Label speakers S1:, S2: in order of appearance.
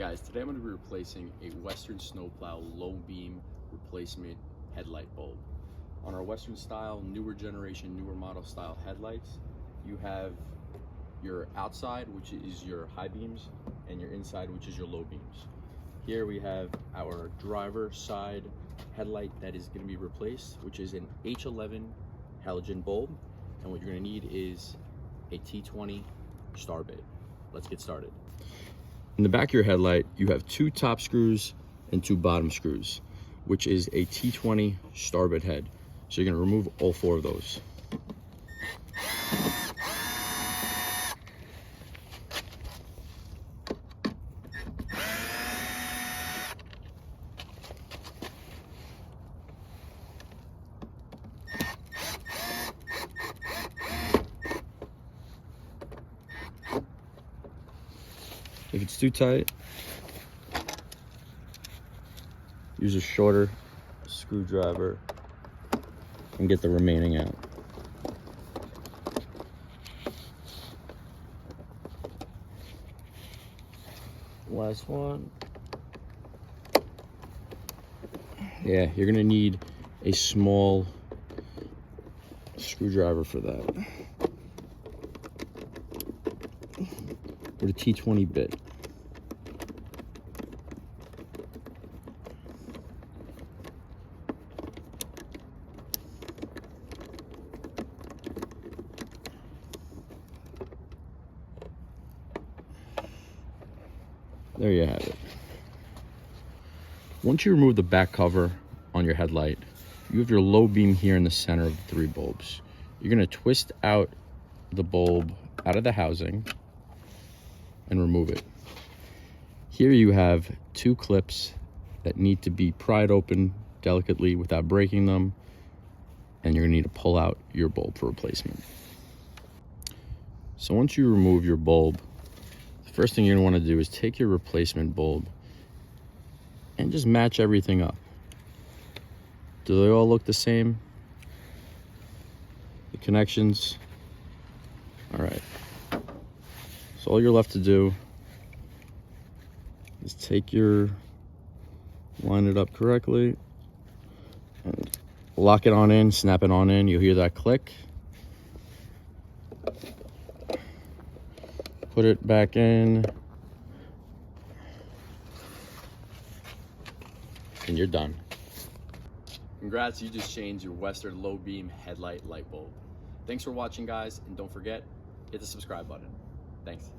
S1: guys, today I'm going to be replacing a Western Snowplow low beam replacement headlight bulb. On our Western style, newer generation, newer model style headlights, you have your outside, which is your high beams, and your inside, which is your low beams. Here we have our driver side headlight that is going to be replaced, which is an H11 halogen bulb, and what you're going to need is a T20 star bit. Let's get started. In the back of your headlight, you have 2 top screws and 2 bottom screws, which is a T20 star bit head. So you're going to remove all 4 of those. If it's too tight, use a shorter screwdriver and get the remaining out. Last one. Yeah, you're gonna need a small screwdriver for that. With a T20 bit. There you have it. Once you remove the back cover on your headlight, you have your low beam here in the center of the 3 bulbs. You're going to twist out the bulb out of the housing and remove it. Here you have 2 clips that need to be pried open delicately without breaking them, and you're going to need to pull out your bulb for replacement. So once you remove your bulb, the first thing you're going to want to do is take your replacement bulb and just match everything up. Do they all look the same? The connections? All right. So all you're left to do is line it up correctly and lock it on in, snap it on in. You'll hear that click. Put it back in, and you're done. Congrats, you just changed your Western low beam headlight light bulb. Thanks for watching, guys, and don't forget, hit the subscribe button. Thanks.